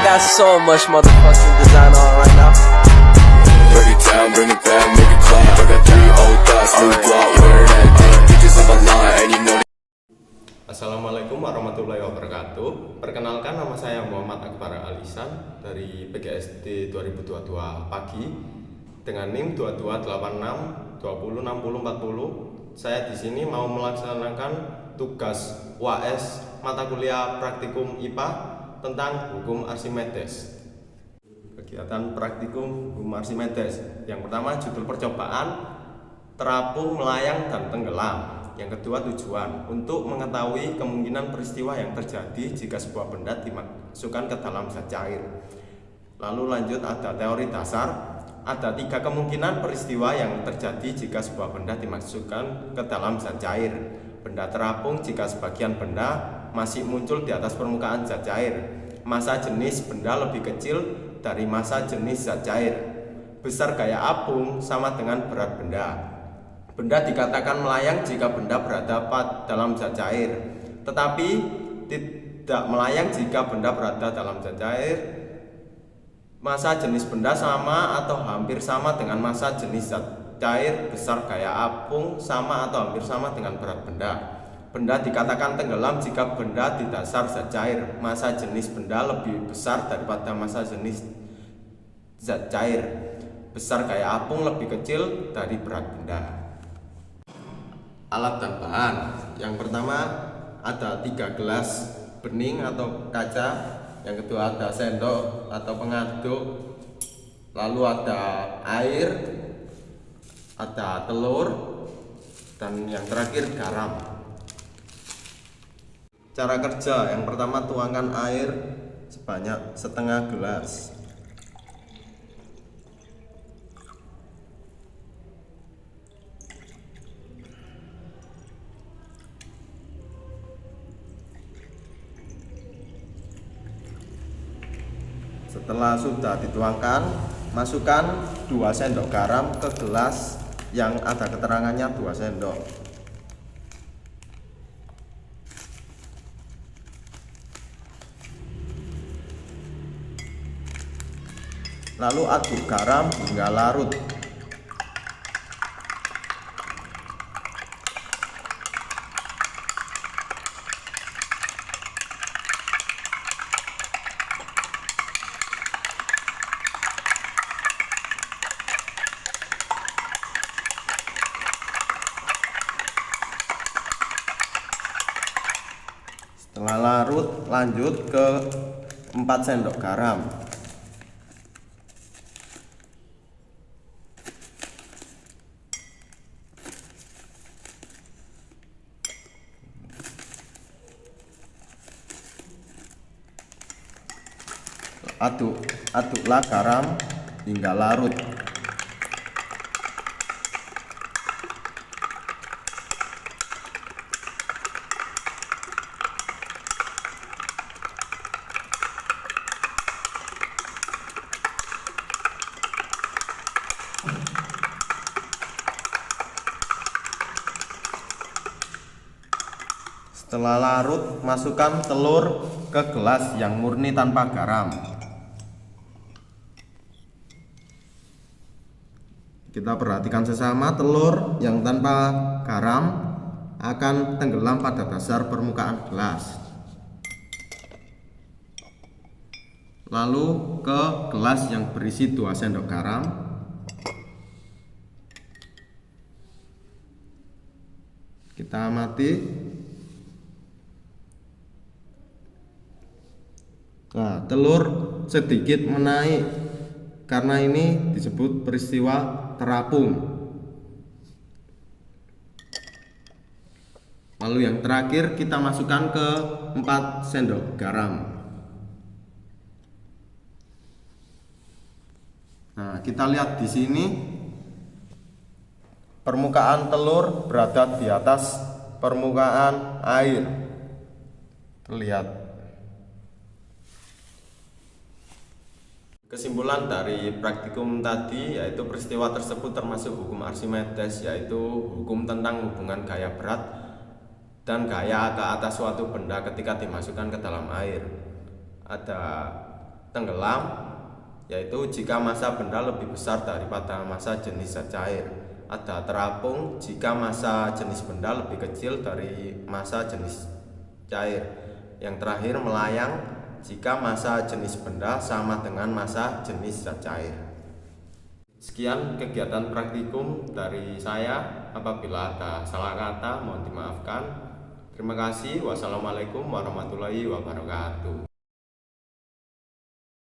got so much motherfucking design on right now. Break it down, bring it back, make it clap. I got 3 old thoughts, new block, where that day. Bitches on my line, and you know. Assalamualaikum warahmatullahi wabarakatuh. Perkenalkan, nama saya Muhammad Akbar Alisan dari PGSD 2022 pagi dengan NIM 2286 206040. Saya di sini mau melaksanakan tugas UAS mata kuliah praktikum IPA tentang hukum Archimedes. Kegiatan praktikum hukum Archimedes. Yang pertama, judul percobaan, terapung, melayang, dan tenggelam. Yang kedua, tujuan untuk mengetahui kemungkinan peristiwa yang terjadi jika sebuah benda dimasukkan ke dalam zat cair. Lalu lanjut, ada teori dasar. Ada 3 kemungkinan peristiwa yang terjadi jika sebuah benda dimasukkan ke dalam zat cair. Benda terapung jika sebagian benda masih muncul di atas permukaan zat cair. Massa jenis benda lebih kecil dari massa jenis zat cair. Besar gaya apung sama dengan berat benda. Benda dikatakan melayang jika benda berada dalam zat cair, tetapi tidak melayang jika benda berada dalam zat cair. Massa jenis benda sama atau hampir sama dengan massa jenis zat cair. Besar gaya apung sama atau hampir sama dengan berat benda. Benda dikatakan tenggelam jika benda di dasar zat cair. Massa jenis benda lebih besar daripada massa jenis zat cair. Besar gaya apung lebih kecil dari berat benda. Alat dan bahan. Yang pertama, ada 3 gelas bening atau kaca. Yang kedua, ada sendok atau pengaduk. Lalu ada air, ada telur, dan yang terakhir garam. Cara kerja. Yang pertama, tuangkan air sebanyak setengah gelas. Setelah sudah dituangkan, masukkan 2 sendok garam ke gelas yang ada keterangannya 2 sendok. Lalu aduk garam hingga larut. Setelah larut, lanjut ke 4 sendok garam. Aduklah garam hingga larut. Setelah larut, masukkan telur ke gelas yang murni tanpa garam. Kita perhatikan sesama, telur yang tanpa garam akan tenggelam pada dasar permukaan gelas. Lalu ke gelas yang berisi 2 sendok garam. Kita amati. Nah, telur sedikit menaik karena ini disebut peristiwa terapung. Lalu yang terakhir, kita masukkan ke 4 sendok garam. Nah, kita lihat di sini permukaan telur berada di atas permukaan air. Terlihat. Kesimpulan dari praktikum tadi yaitu peristiwa tersebut termasuk hukum Archimedes, yaitu hukum tentang hubungan gaya berat dan gaya ke atas suatu benda ketika dimasukkan ke dalam air. Ada tenggelam, yaitu jika massa benda lebih besar daripada massa jenis zat cair. Ada terapung jika massa jenis benda lebih kecil dari massa jenis cair. Yang terakhir melayang jika massa jenis benda sama dengan massa jenis zat cair. Sekian kegiatan praktikum dari saya. Apabila ada salah kata mohon dimaafkan. Terima kasih. Wassalamualaikum warahmatullahi wabarakatuh.